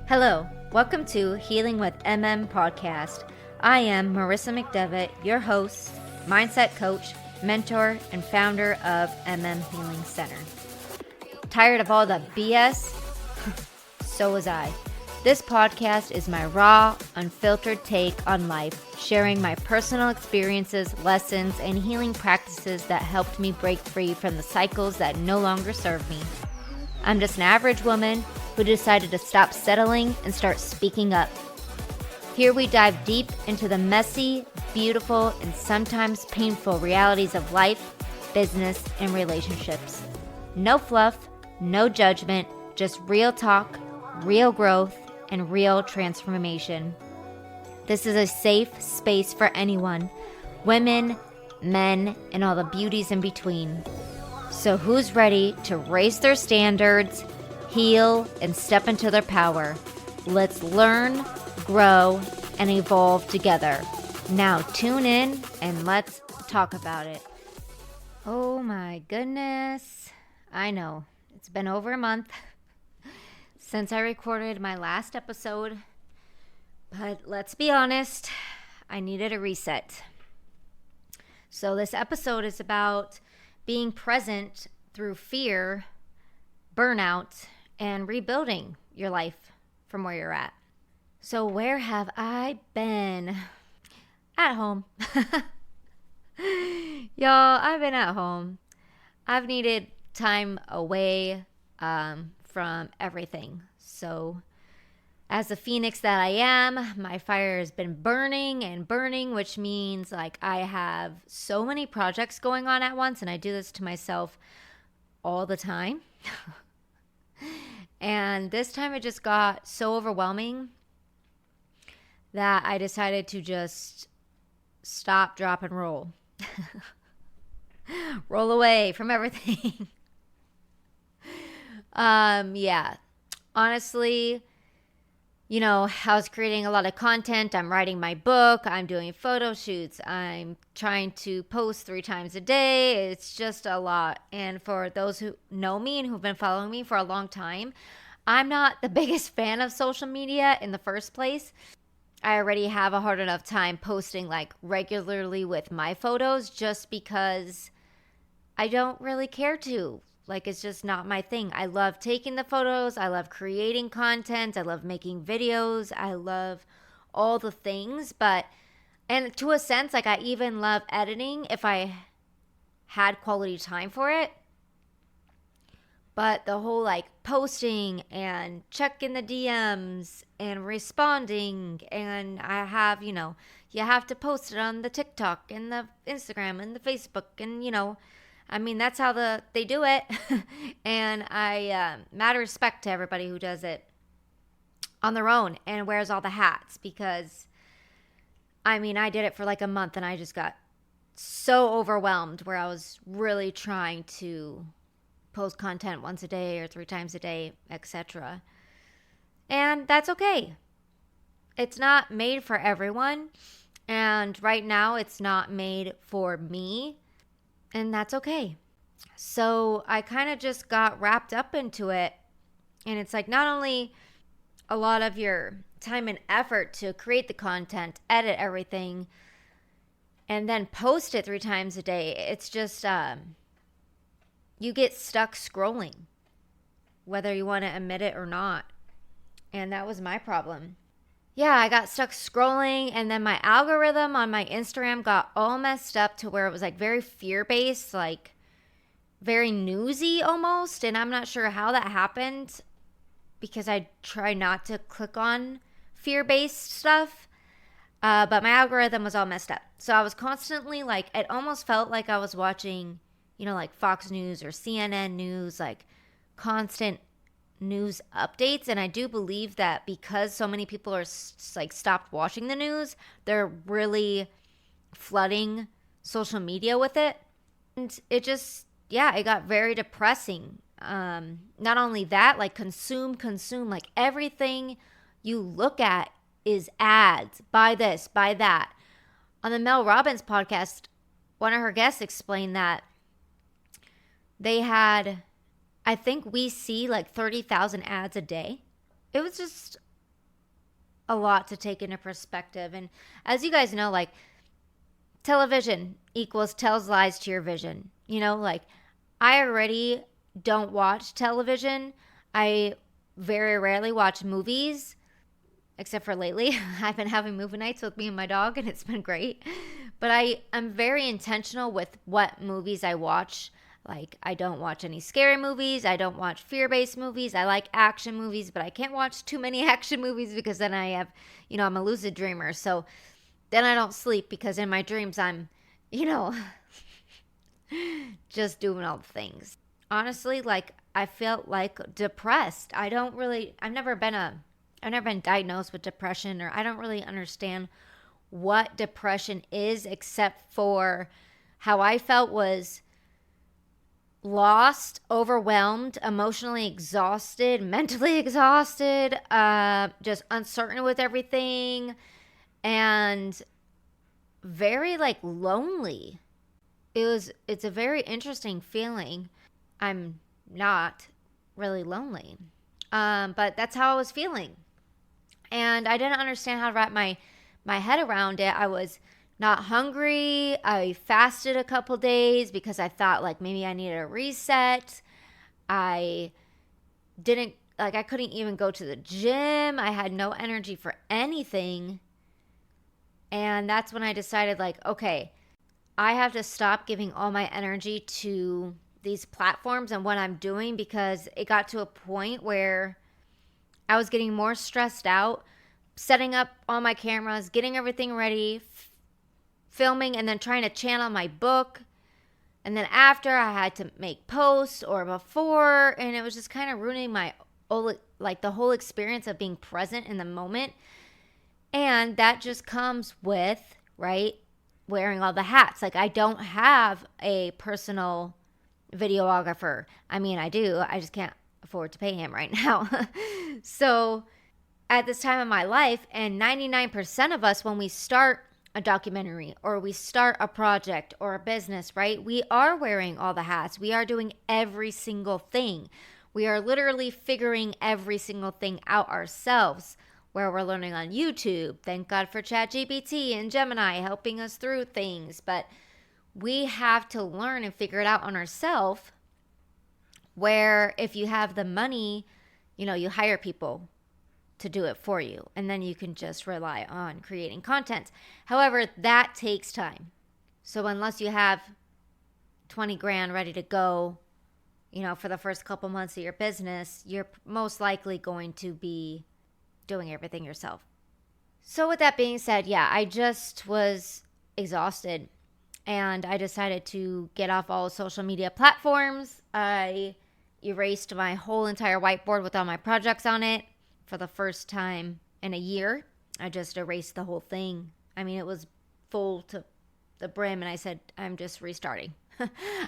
Hello, welcome to Healing with podcast. I am Marissa McDevitt, your host, mindset coach, mentor, and founder of Healing Center. Tired of all the BS? So was I. This podcast is my raw, unfiltered take on life, sharing my personal experiences, lessons, and healing practices that helped me break free from the cycles that no longer serve me. I'm just an average woman who decided to stop settling and start speaking up. Here we dive deep into the messy, beautiful, and sometimes painful realities of life, business, and relationships. No fluff, no judgment, just real talk, real growth, and real transformation. This is a safe space for anyone, women, men, and all the beauties in between. So who's ready to raise their standards, heal, and step into their power? Let's learn, grow, and evolve together. Now tune in and let's talk about it. Oh my goodness. I know, it's been over a month since I recorded my last episode, but let's be honest, I needed a reset. So this episode is about being present through fear, burnout, and rebuilding your life from where you're at. So where have I been? At home. Y'all, I've been at home. I've needed time away from everything. So as the phoenix that I am, my fire has been burning and burning, which means like I have so many projects going on at once, and I do this to myself all the time. And this time it just got so overwhelming that I decided to just stop, drop, and roll. Roll away from everything. Yeah. Honestly, you know, I was creating a lot of content. I'm writing my book. I'm doing photo shoots. I'm trying to post 3 times a day. It's just a lot. And for those who know me and who've been following me for a long time, I'm not the biggest fan of social media in the first place. I already have a hard enough time posting like regularly with my photos just because I don't really care to. Like, it's just not my thing. I love taking the photos. I love creating content. I love making videos. I love all the things. And to a sense, like, I even love editing if I had quality time for it. But the whole, like, posting and checking the DMs and responding, and I have, you have to post it on the TikTok and the Instagram and the Facebook and, I mean, that's how they do it. And I mad respect to everybody who does it on their own and wears all the hats, because, I mean, I did it for like a month and I just got so overwhelmed where I was really trying to post content once a day or 3 times a day, etc. And that's okay. It's not made for everyone. And right now it's not made for me. And that's okay. So I kind of just got wrapped up into it. And it's like not only a lot of your time and effort to create the content, edit everything, and then post it 3 times a day. It's just you get stuck scrolling, whether you want to admit it or not. And that was my problem. Yeah, I got stuck scrolling, and then my algorithm on my Instagram got all messed up to where it was like very fear-based, like very newsy almost. And I'm not sure how that happened because I try not to click on fear-based stuff. But my algorithm was all messed up. So I was constantly like, it almost felt like I was watching, like Fox News or CNN News, like constant news updates. And I do believe that because so many people are like stopped watching the news, they're really flooding social media with it. And it just, it got very depressing. Not only that, like consume, like everything you look at is ads. Buy this, buy that. On the Mel Robbins podcast, one of her guests explained that they had, I think we see like 30,000 ads a day. It was just a lot to take into perspective. And as you guys know, like, television equals tells lies to your vision. Like, I already don't watch television. I very rarely watch movies, except for lately. I've been having movie nights with me and my dog, and it's been great. But I'm very intentional with what movies I watch. Like, I don't watch any scary movies. I don't watch fear-based movies. I like action movies, but I can't watch too many action movies because then I have, I'm a lucid dreamer. So then I don't sleep because in my dreams I'm, just doing all the things. Honestly, like, I felt like depressed. I've never been diagnosed with depression, or I don't really understand what depression is, except for how I felt was lost, overwhelmed, emotionally exhausted, mentally exhausted, just uncertain with everything, and very like lonely. It's a very interesting feeling. I'm not really lonely. But that's how I was feeling. And I didn't understand how to wrap my head around it. I was not hungry. I fasted a couple days because I thought like maybe I needed a reset. I I couldn't even go to the gym. I had no energy for anything. And that's when I decided, like, okay, I have to stop giving all my energy to these platforms and what I'm doing, because it got to a point where I was getting more stressed out, setting up all my cameras, getting everything ready, filming, and then trying to channel my book. And then after, I had to make posts or before, and it was just kind of ruining the whole experience of being present in the moment. And that just comes with, right, wearing all the hats. Like, I don't have a personal videographer. I mean, I do. I just can't afford to pay him right now. So at this time of my life, and 99% of us, when we start a documentary or we start a project or a business, right, we are wearing all the hats. We are doing every single thing. We are literally figuring every single thing out ourselves, where we're learning on YouTube. Thank God for ChatGPT and Gemini helping us through things. But we have to learn and figure it out on ourselves, where if you have the money, you hire people to do it for you, and then you can just rely on creating content. However, that takes time. So unless you have 20 grand ready to go, for the first couple months of your business, you're most likely going to be doing everything yourself. So with that being said, yeah, I just was exhausted, and I decided to get off all social media platforms. I erased my whole entire whiteboard with all my projects on it for the first time in a year. I just erased the whole thing. I mean, it was full to the brim, and I said, I'm just restarting.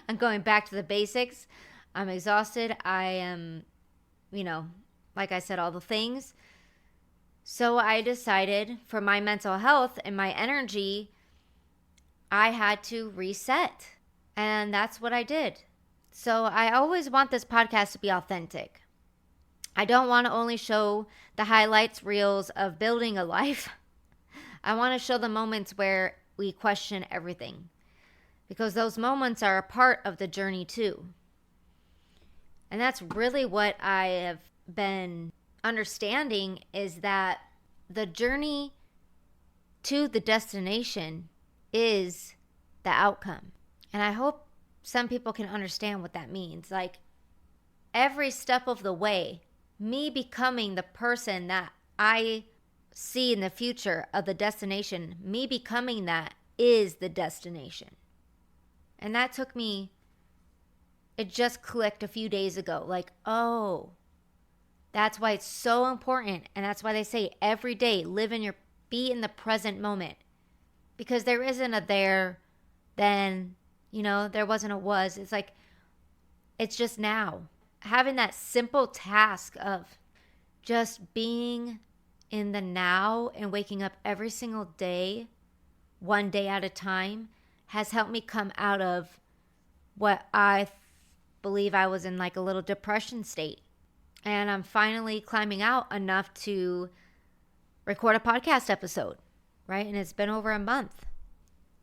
I'm going back to the basics. I'm exhausted. I am, like I said, all the things. So I decided, for my mental health and my energy, I had to reset. And that's what I did. So I always want this podcast to be authentic. I don't want to only show the highlights reels of building a life. I want to show the moments where we question everything, because those moments are a part of the journey too. And that's really what I have been understanding, is that the journey to the destination is the outcome. And I hope some people can understand what that means. Like, every step of the way, me becoming the person that I see in the future of the destination, me becoming that is the destination. And that took me, it just clicked a few days ago. Like, oh, that's why it's so important. And that's why they say every day, be in the present moment. Because there isn't a there, then, there wasn't a was. It's like, it's just now. Having that simple task of just being in the now and waking up every single day, one day at a time, has helped me come out of what I believe I was in, like a little depression state. And I'm finally climbing out enough to record a podcast episode, right? And it's been over a month.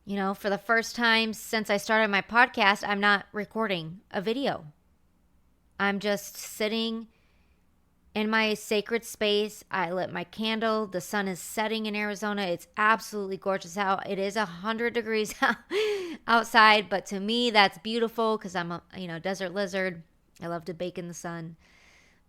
You know, for the first time since I started my podcast, I'm not recording a video. I'm just sitting in my sacred space. I lit my candle. The sun is setting in Arizona. It's absolutely gorgeous out. It is 100 degrees outside, but to me, that's beautiful because I'm a desert lizard. I love to bake in the sun.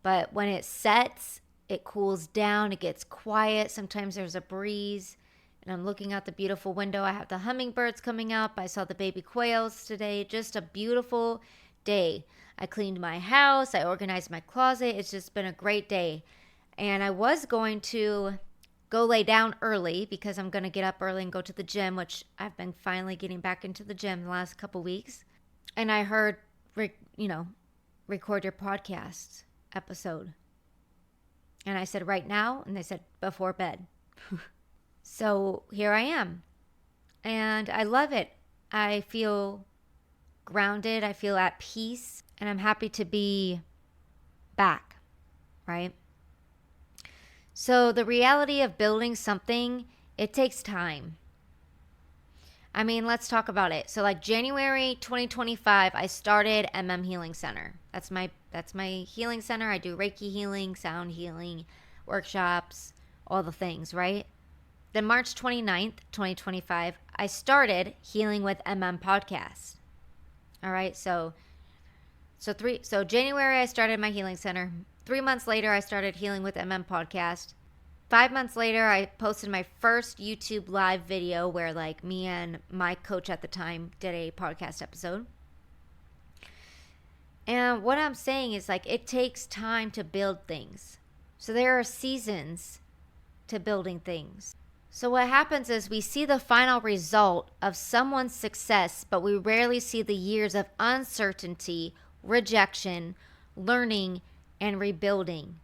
But when it sets, it cools down. It gets quiet. Sometimes there's a breeze. And I'm looking out the beautiful window. I have the hummingbirds coming up. I saw the baby quails today. Just a beautiful day. I cleaned my house. I organized my closet. It's just been a great day. And I was going to go lay down early because I'm going to get up early and go to the gym, which I've been finally getting back into the gym the last couple weeks. And I heard, record your podcast episode. And I said, right now? And they said, before bed. So here I am. And I love it. I feel grounded. I feel at peace. And I'm happy to be back, right? So the reality of building something, it takes time. I mean, let's talk about it. So like January 2025, I started Healing Center. That's my healing center. I do Reiki healing, sound healing, workshops, all the things, right? Then March 29th, 2025, I started Healing with podcast. All right, so January I started my healing center. 3 months later I started Healing with podcast. 5 months later I posted my first YouTube live video where like me and my coach at the time did a podcast episode. And what I'm saying is like it takes time to build things. So there are seasons to building things. So what happens is we see the final result of someone's success, but we rarely see the years of uncertainty, rejection, learning, and rebuilding.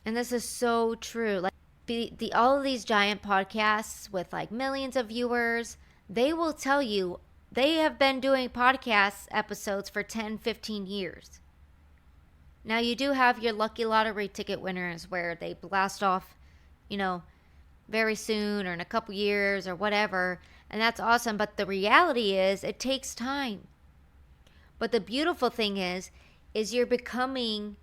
And this is so true. Like all of these giant podcasts with like millions of viewers, they will tell you they have been doing podcast episodes for 10, 15 years. Now you do have your lucky lottery ticket winners where they blast off, very soon or in a couple years or whatever, and that's awesome. But the reality is it takes time. But the beautiful thing is you're becoming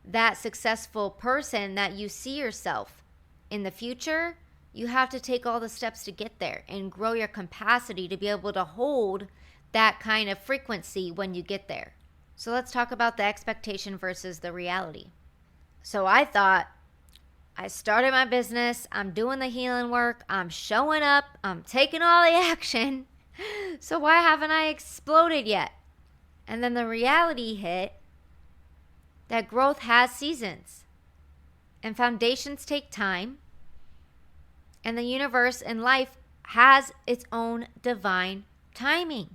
that successful person that you see yourself in the future. You have to take all the steps to get there and grow your capacity to be able to hold that kind of frequency when you get there. So let's talk about the expectation versus the reality. So I thought, I started my business, I'm doing the healing work, I'm showing up, I'm taking all the action. So why haven't I exploded yet? And then the reality hit that growth has seasons and foundations take time, and the universe and life has its own divine timing.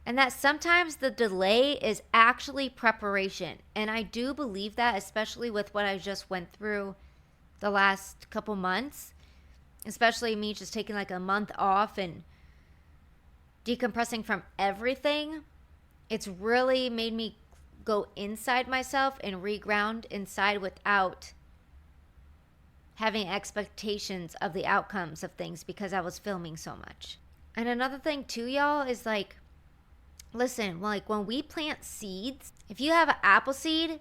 And that sometimes the delay is actually preparation. And I do believe that, especially with what I just went through the last couple months, especially me just taking like a month off and decompressing from everything. It's really made me go inside myself and reground inside without having expectations of the outcomes of things because I was filming so much. And another thing too, y'all, is like, listen, like when we plant seeds, if you have an apple seed,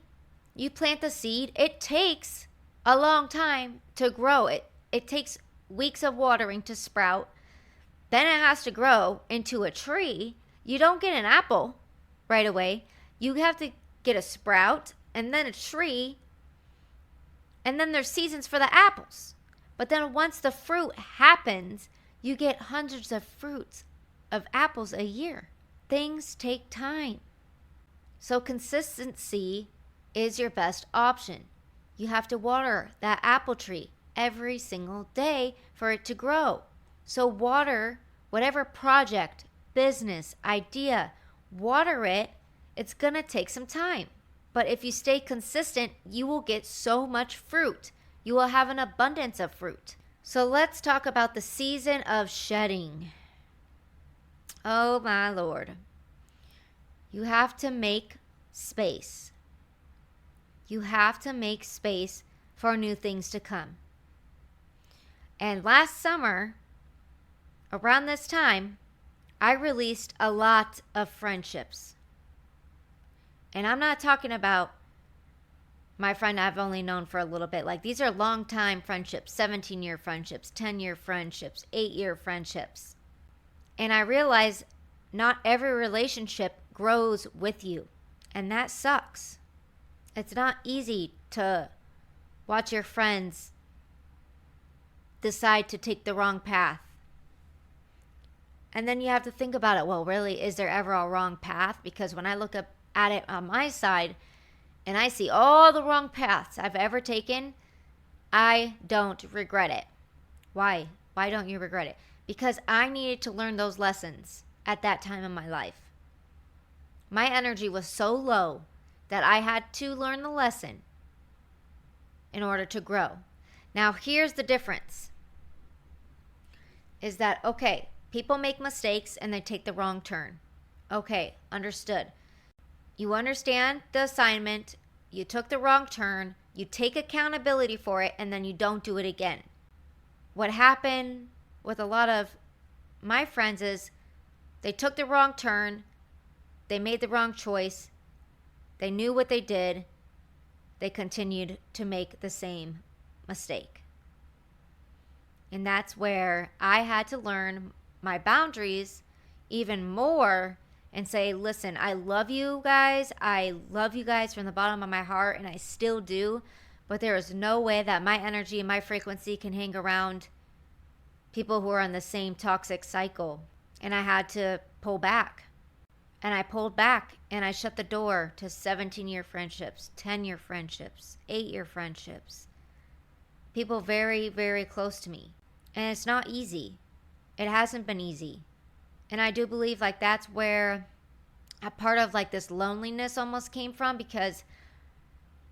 you plant the seed, it takes a long time to grow. It takes weeks of watering to sprout. Then it has to grow into a tree. You don't get an apple right away. You have to get a sprout and then a tree. And then there's seasons for the apples. But then once the fruit happens, you get hundreds of fruits of apples a year. Things take time. So consistency is your best option. You have to water that apple tree every single day for it to grow. So water whatever project, business, idea, water it. It's going to take some time. But if you stay consistent, you will get so much fruit. You will have an abundance of fruit. So let's talk about the season of shedding. Oh my Lord. You have to make space. You have to make space for new things to come. And last summer, around this time, I released a lot of friendships. And I'm not talking about my friend I've only known for a little bit. Like, these are long time friendships, 17-year friendships, 10-year friendships, 8-year friendships. And I realized not every relationship grows with you. And that sucks. It's not easy to watch your friends decide to take the wrong path. And then you have to think about it. Well, really, is there ever a wrong path? Because when I look up at it on my side and I see all the wrong paths I've ever taken, I don't regret it. Why? Why don't you regret it? Because I needed to learn those lessons at that time in my life. My energy was so low that I had to learn the lesson in order to grow. Now, here's the difference. Is that, okay, people make mistakes and they take the wrong turn. Okay, understood. You understand the assignment, you took the wrong turn, you take accountability for it, and then you don't do it again. What happened with a lot of my friends is they took the wrong turn, they made the wrong choice, they knew what they did, they continued to make the same mistake. And that's where I had to learn my boundaries even more and say, listen, I love you guys. I love you guys from the bottom of my heart, and I still do. But there is no way that my energy and my frequency can hang around people who are in the same toxic cycle. And I had to pull back. And I pulled back and I shut the door to 17-year friendships, 10-year friendships, 8-year friendships. People very, very close to me. And it's not easy. It hasn't been easy. And I do believe like that's where a part of like this loneliness almost came from, because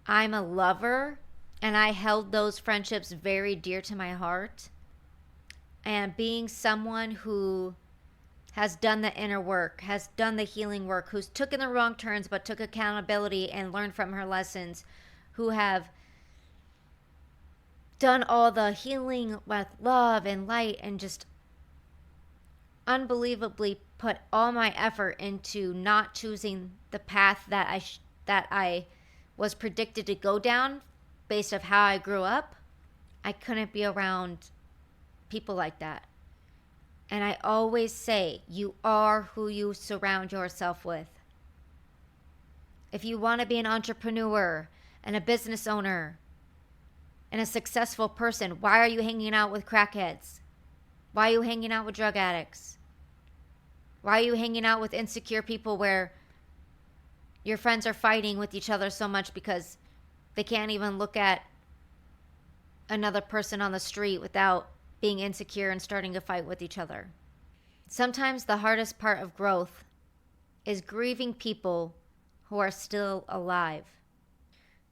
I'm a lover and I held those friendships very dear to my heart. And being someone who has done the inner work, has done the healing work, who's taken the wrong turns but took accountability and learned from her lessons, who have done all the healing with love and light and just unbelievably put all my effort into not choosing the path that I was predicted to go down based of how I grew up. I couldn't be around people like that. And I always say, you are who you surround yourself with. If you want to be an entrepreneur and a business owner and a successful person, why are you hanging out with crackheads? Why are you hanging out with drug addicts? Why are you hanging out with insecure people where your friends are fighting with each other so much because they can't even look at another person on the street without being insecure and starting to fight with each other? Sometimes the hardest part of growth is grieving people who are still alive.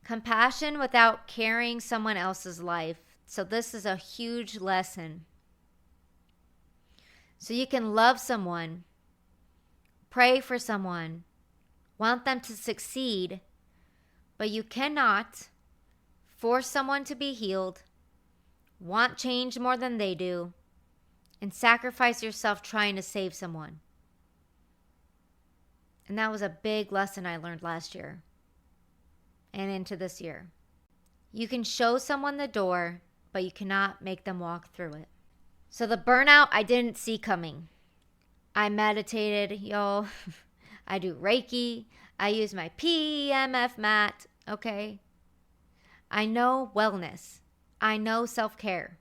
Compassion without carrying someone else's life. So this is a huge lesson. So you can love someone, pray for someone, want them to succeed, but you cannot force someone to be healed, want change more than they do, and sacrifice yourself trying to save someone. And that was a big lesson I learned last year and into this year. You can show someone the door, but you cannot make them walk through it. So the burnout I didn't see coming. I meditated, y'all. I do Reiki. I use my PEMF mat, okay? I know wellness. I know self-care.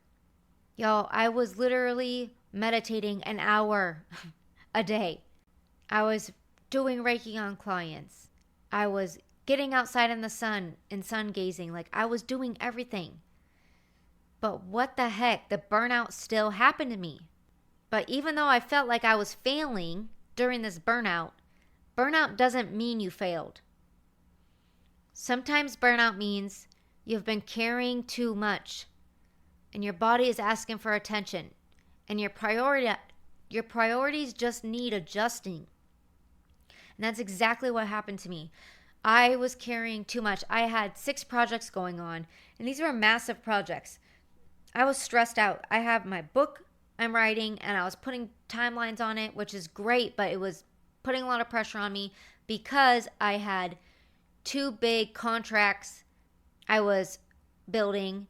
Y'all, I was literally meditating an hour a day. I was doing Reiki on clients. I was getting outside in the sun and sun gazing. Like, I was doing everything. But what the heck? The burnout still happened to me. But even though I felt like I was failing during this burnout doesn't mean you failed. Sometimes burnout means you've been carrying too much and your body is asking for attention, and your priorities just need adjusting. And that's exactly what happened to me. I was carrying too much. I had 6 projects going on, and these were massive projects. I was stressed out. I have my book I'm writing and I was putting timelines on it, which is great, but it was putting a lot of pressure on me because I had 2 big contracts I was building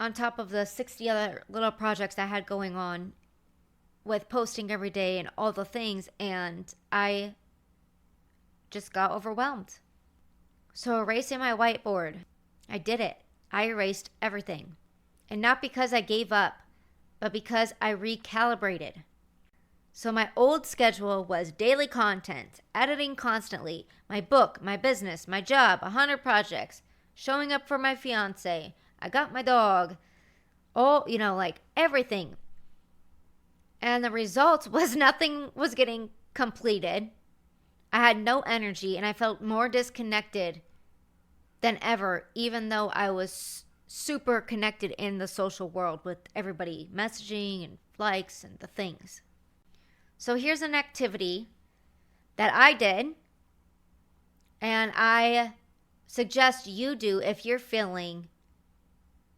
on top of the 60 other little projects I had going on with posting every day and all the things, and I just got overwhelmed. So erasing my whiteboard, I did it. I erased everything. And not because I gave up, but because I recalibrated. So my old schedule was daily content, editing constantly, my book, my business, my job, 100 projects, showing up for my fiance. I got my dog, all, like everything. And the result was nothing was getting completed. I had no energy and I felt more disconnected than ever, even though I was super connected in the social world with everybody messaging and likes and the things. So here's an activity that I did and I suggest you do if you're feeling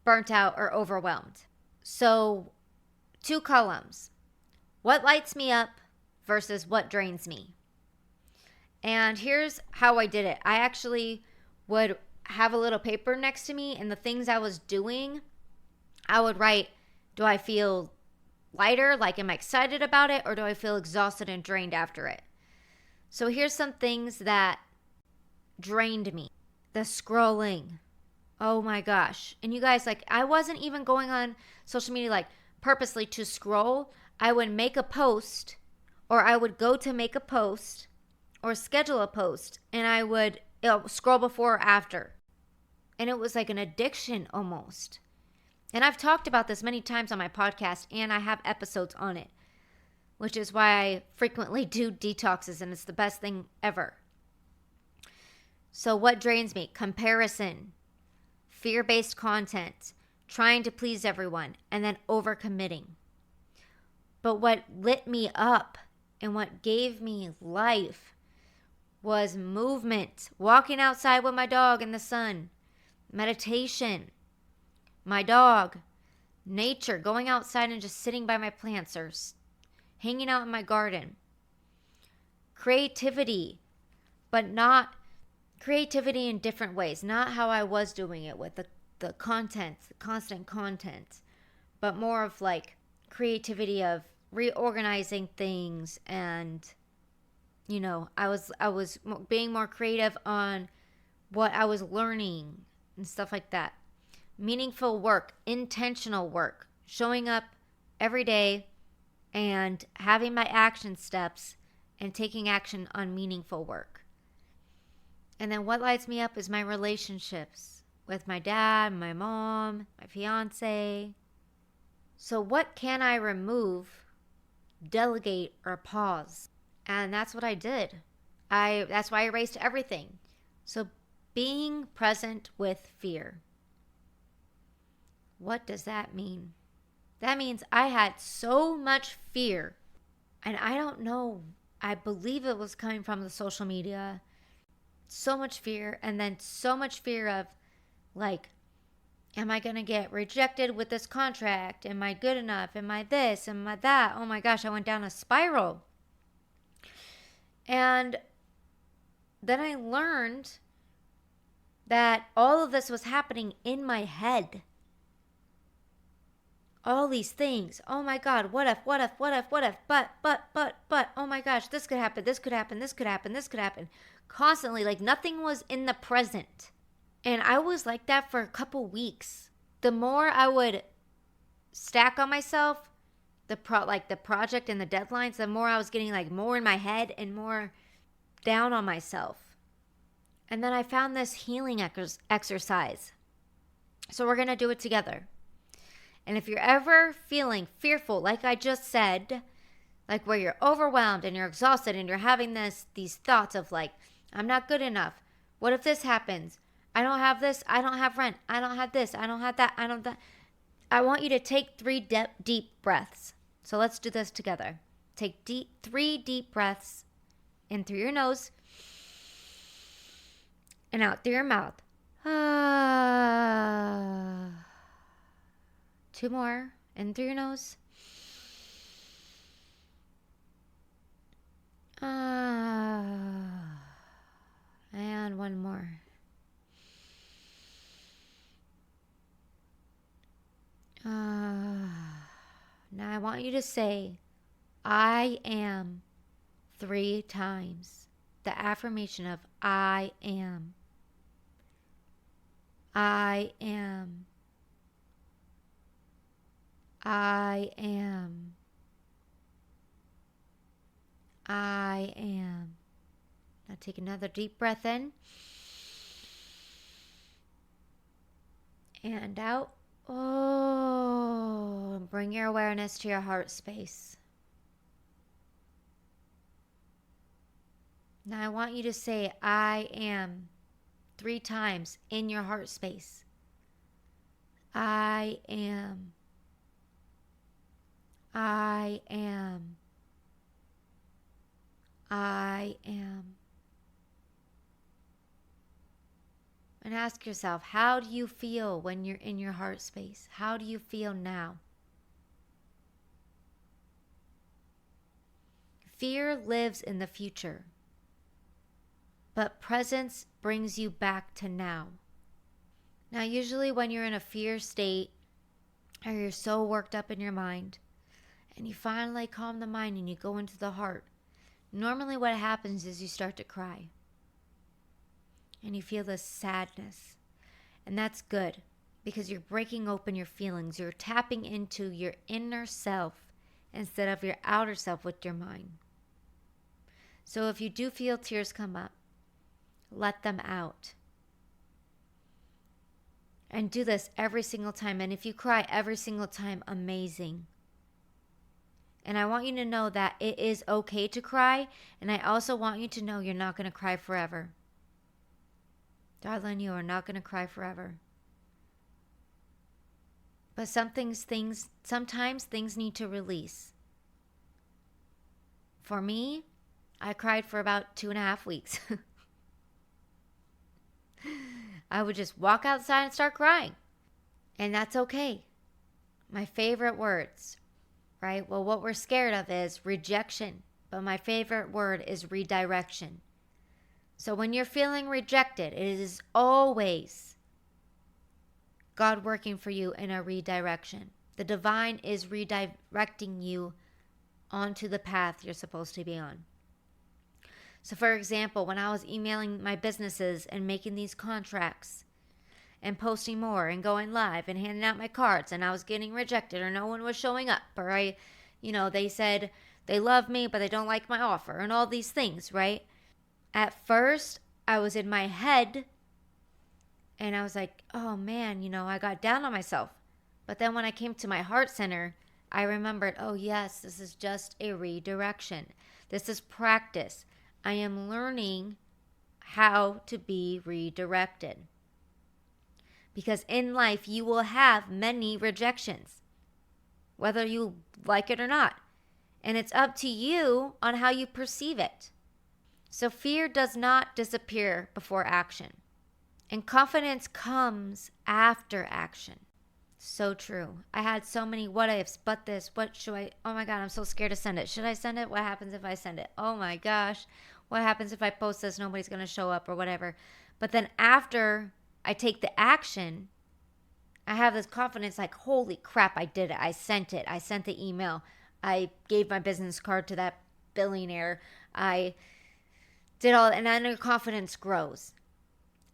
burnt out or overwhelmed. So 2 columns. What lights me up versus what drains me. And here's how I did it. I actually would have a little paper next to me, and the things I was doing, I would write, do I feel lighter, like am I excited about it, or do I feel exhausted and drained after it? So here's some things that drained me. The scrolling. Oh my gosh. And you guys, I wasn't even going on social media purposely to scroll. I would make a post, or I would go to make a post or schedule a post, and I would scroll before or after. And it was like an addiction almost. And I've talked about this many times on my podcast, and I have episodes on it, which is why I frequently do detoxes, and it's the best thing ever. So what drains me? Comparison, fear-based content, trying to please everyone, and then overcommitting. But what lit me up and what gave me life was movement, walking outside with my dog in the sun, meditation, my dog, nature, going outside and just sitting by my plants or hanging out in my garden. Creativity, but not creativity in different ways, not how I was doing it with the content, the constant content, but more of creativity of reorganizing things and I was being more creative on what I was learning and stuff like that. Meaningful work, intentional work, showing up every day and having my action steps and taking action on meaningful work. And then what lights me up is my relationships with my dad, my mom, my fiance. So what can I remove, delegate, or pause? And that's what I did. That's why I erased everything. So being present with fear. What does that mean? That means I had so much fear. And I don't know. I believe it was coming from the social media. So much fear. And then so much fear of am I going to get rejected with this contract? Am I good enough? Am I this? Am I that? Oh my gosh, I went down a spiral. And then I learned that all of this was happening in my head. All these things. Oh my God, what if, but, oh my gosh, this could happen, this could happen, this could happen, this could happen. Constantly, nothing was in the present. And I was like that for a couple weeks. The more I would stack on myself, the project and the deadlines, the more I was getting more in my head and more down on myself. And then I found this healing exercise. So we're going to do it together. And if you're ever feeling fearful, like I just said, where you're overwhelmed and you're exhausted and you're having these thoughts of I'm not good enough. What if this happens? I don't have this. I don't have rent. I don't have this. I don't have that. I don't that. I want you to take 3 deep breaths. So let's do this together. Take 3 deep breaths in through your nose and out through your mouth. 2 more. In through your nose. And one more. Now I want you to say, I am 3 times. The affirmation of I am. I am. I am. I am. Now take another deep breath in. And out. Oh, bring your awareness to your heart space. Now I want you to say, I am 3 times in your heart space. I am. I am. I am. And ask yourself, how do you feel when you're in your heart space? How do you feel now? Fear lives in the future, but presence brings you back to now. Now, usually when you're in a fear state, or you're so worked up in your mind, and you finally calm the mind and you go into the heart, normally what happens is you start to cry. And you feel this sadness. And that's good, because you're breaking open your feelings. You're tapping into your inner self instead of your outer self with your mind. So if you do feel tears come up, let them out. And do this every single time. And if you cry every single time, amazing. And I want you to know that it is okay to cry. And I also want you to know you're not going to cry forever. Darling, you are not going to cry forever. But sometimes things need to release. For me, I cried for about 2.5 weeks. I would just walk outside and start crying. And that's okay. My favorite words, right? Well, what we're scared of is rejection. But my favorite word is redirection. So when you're feeling rejected, it is always God working for you in a redirection. The divine is redirecting you onto the path you're supposed to be on. So for example, when I was emailing my businesses and making these contracts and posting more and going live and handing out my cards, and I was getting rejected or no one was showing up, or they said they love me but they don't like my offer and all these things, right? At first, I was in my head and I was like, oh man, I got down on myself. But then when I came to my heart center, I remembered, oh yes, this is just a redirection. This is practice. I am learning how to be redirected. Because in life, you will have many rejections, whether you like it or not. And it's up to you on how you perceive it. So fear does not disappear before action. And confidence comes after action. So true. I had so many what ifs, but this, what should I, oh my God, I'm so scared to send it. Should I send it? What happens if I send it? Oh my gosh, what happens if I post this? Nobody's going to show up or whatever. But then after I take the action, I have this confidence like, holy crap, I did it. I sent it. I sent the email. I gave my business card to that billionaire. I did all, and then your confidence grows.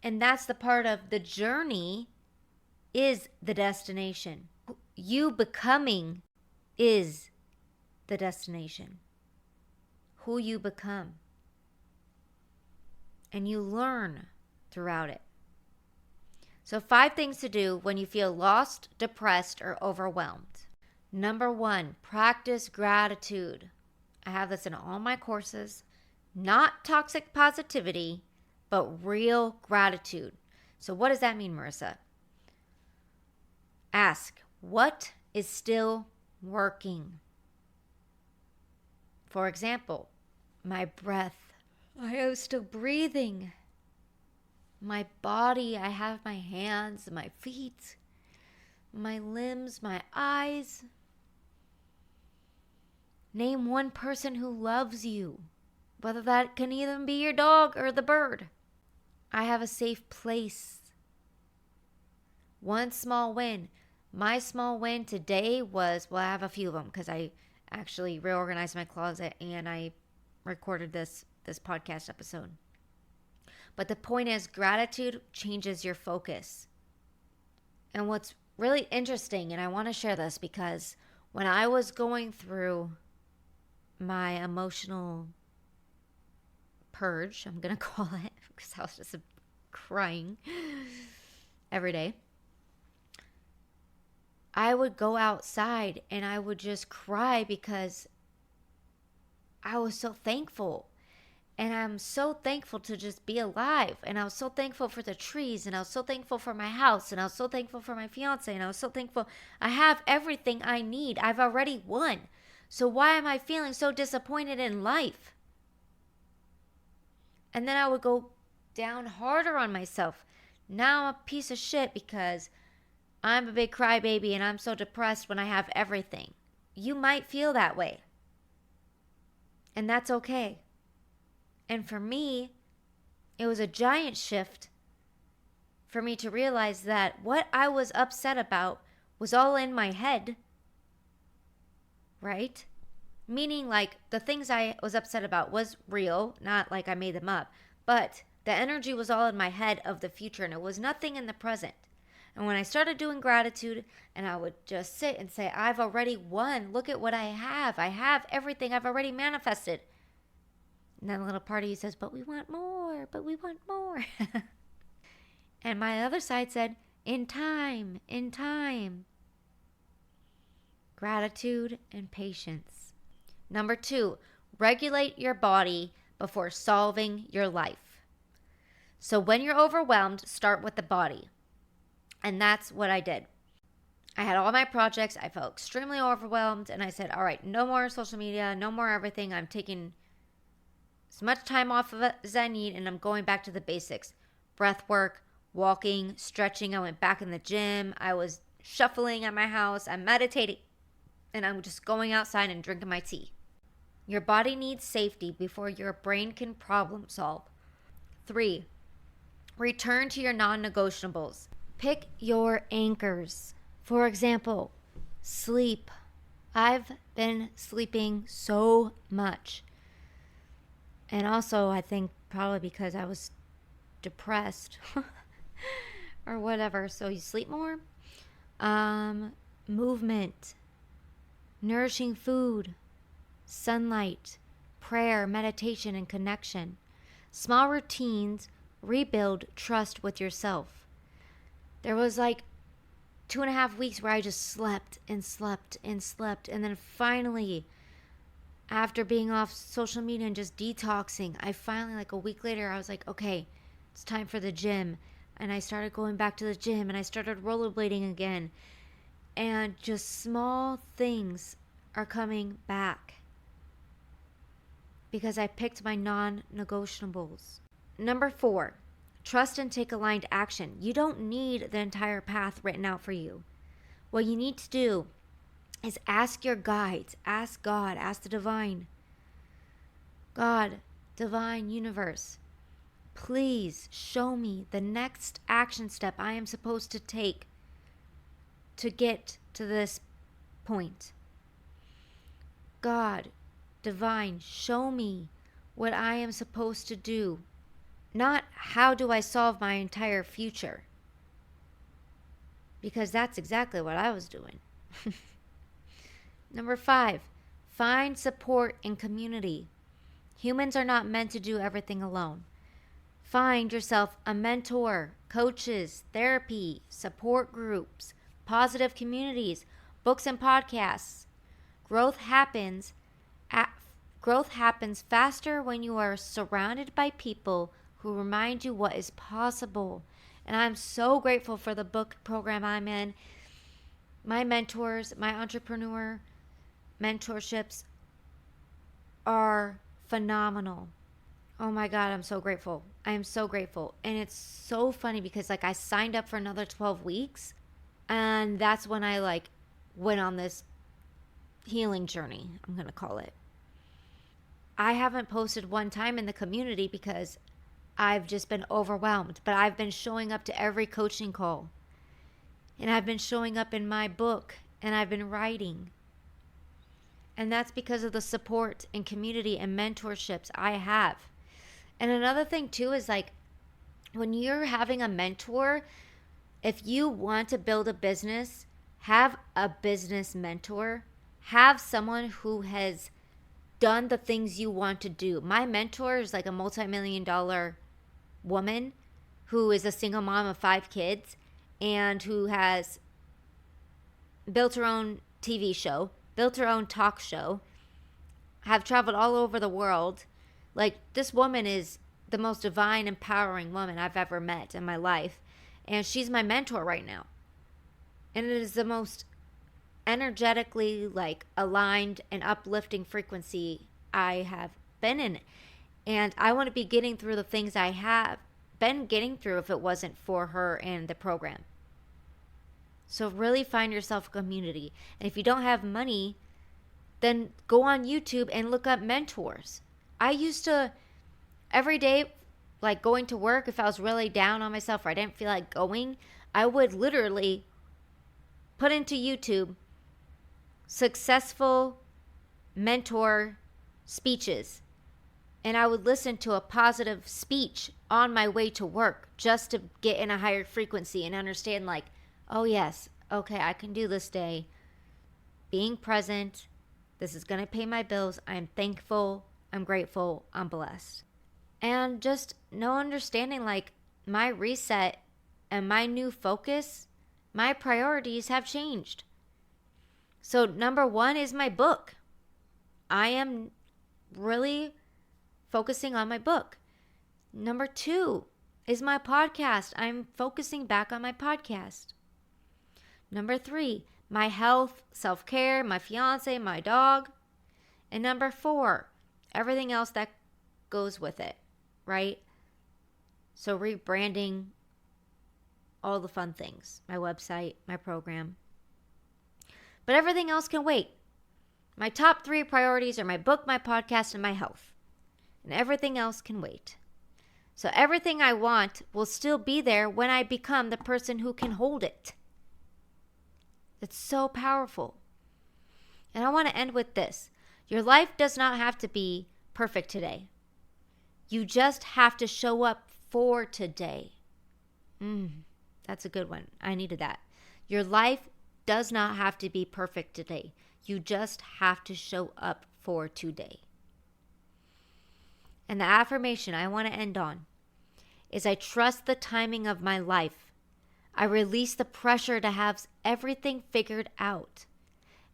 And that's the part of the journey is the destination. You becoming is the destination. Who you become. And you learn throughout it. So 5 things to do when you feel lost, depressed, or overwhelmed. Number 1, practice gratitude. I have this in all my courses. Not toxic positivity, but real gratitude. So what does that mean, Marissa? Ask, what is still working? For example, my breath. I am still breathing. My body, I have my hands, my feet. my limbs, my eyes. Name one person who loves you, whether that can even be your dog or the bird. I have a safe place. One small win. My small win today was, well, I have a few of them because I actually reorganized my closet and I recorded this podcast episode. But the point is, gratitude changes your focus. And what's really interesting, and I want to share this because when I was going through my emotional purge, I'm going to call it, because I was just crying every day, I would go outside and I would just cry because I was so thankful. And I'm so thankful to just be alive. And I was so thankful for the trees. And I was so thankful for my house. And I was so thankful for my fiance. And I was so thankful I have everything I need. I've already won. So why am I feeling so disappointed in life? And then I would go down harder on myself. Now I'm a piece of shit because I'm a big crybaby and I'm so depressed when I have everything. You might feel that way. And that's okay. And for me, it was a giant shift for me to realize that what I was upset about was all in my head. Right? Meaning like the things I was upset about was real, not like I made them up. But the energy was all in my head of the future and it was nothing in the present. And when I started doing gratitude and I would just sit and say, I've already won. Look at what I have. I have everything I've already manifested. And then a little part of you says, but we want more, but we want more. And my other side said, in time, in time. Gratitude and patience. Number 2, regulate your body before solving your life. So when you're overwhelmed, start with the body. And that's what I did. I had all my projects. I felt extremely overwhelmed. And I said, all right, no more social media, no more everything. I'm taking as much time off of it as I need. And I'm going back to the basics. Breath work, walking, stretching. I went back in the gym. I was shuffling at my house. I'm meditating. And I'm just going outside and drinking my tea. Your body needs safety before your brain can problem solve. 3, return to your non-negotiables. Pick your anchors. For example, sleep. I've been sleeping so much. And also, I think probably because I was depressed or whatever. So you sleep more. Movement. Nourishing food. Sunlight. Prayer, meditation, and connection. Small routines rebuild trust with yourself. There was like 2.5 weeks where I just slept and slept and slept. And then finally, after being off social media and just detoxing, I finally, like a week later, I was like, okay, it's time for the gym. And I started going back to the gym and I started rollerblading again. And just small things are coming back because I picked my non-negotiables. Number 4, trust and take aligned action. You don't need the entire path written out for you. What you need to do is ask your guides, ask God, ask the divine. God, divine universe, please show me the next action step I am supposed to take to get to this point. God, divine, show me what I am supposed to do. Not how do I solve my entire future. Because that's exactly what I was doing. Number 5, find support in community. Humans are not meant to do everything alone. Find yourself a mentor, coaches, therapy, support groups, positive communities, books and podcasts. Growth happens faster when you are surrounded by people who remind you what is possible. And I'm so grateful for the book program I'm in. My mentors, my entrepreneur mentorships are phenomenal. Oh my God, I'm so grateful. I am so grateful. And it's so funny because like I signed up for another 12 weeks. And that's when I like went on this healing journey, I'm going to call it. I haven't posted one time in the community because I've just been overwhelmed, but I've been showing up to every coaching call, and I've been showing up in my book, and I've been writing. And that's because of the support and community and mentorships I have. And another thing too is like when you're having a mentor, if you want to build a business, have a business mentor, have someone who has done the things you want to do. My mentor is like a multi-million-dollar woman who is a single mom of 5 kids and who has built her own TV show, built her own talk show, have traveled all over the world. Like, this woman is the most divine, empowering woman I've ever met in my life. And she's my mentor right now. And it is the most energetically, like, aligned and uplifting frequency I have been in. And I want to be getting through the things I have been getting through if it wasn't for her and the program. So really find yourself a community. And if you don't have money, then go on YouTube and look up mentors. I used to, every day, like going to work, if I was really down on myself or I didn't feel like going, I would literally put into YouTube successful mentor speeches. And I would listen to a positive speech on my way to work just to get in a higher frequency and understand like, oh yes, okay, I can do this day. Being present, this is going to pay my bills. I'm thankful, I'm grateful, I'm blessed. And just no understanding like my reset and my new focus, my priorities have changed. So number 1 is my book. I am really focusing on my book. Number 2 is my podcast. I'm focusing back on my podcast. Number 3, my health, self-care, my fiance, my dog. And number 4, everything else that goes with it, right? So rebranding, all the fun things, my website, my program. But everything else can wait. My top 3 priorities are my book, my podcast, and my health. And everything else can wait. So everything I want will still be there when I become the person who can hold it. It's so powerful. And I want to end with this. Your life does not have to be perfect today. You just have to show up for today. That's a good one. I needed that. Your life does not have to be perfect today. You just have to show up for today. And the affirmation I want to end on is I trust the timing of my life. I release the pressure to have everything figured out.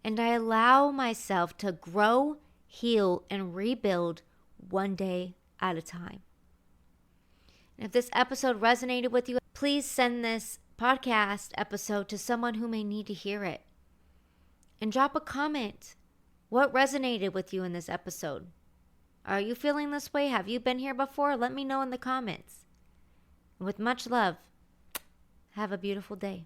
And I allow myself to grow, heal, and rebuild one day at a time. And if this episode resonated with you, please send this podcast episode to someone who may need to hear it. And drop a comment. What resonated with you in this episode? Are you feeling this way? Have you been here before? Let me know in the comments. And with much love, have a beautiful day.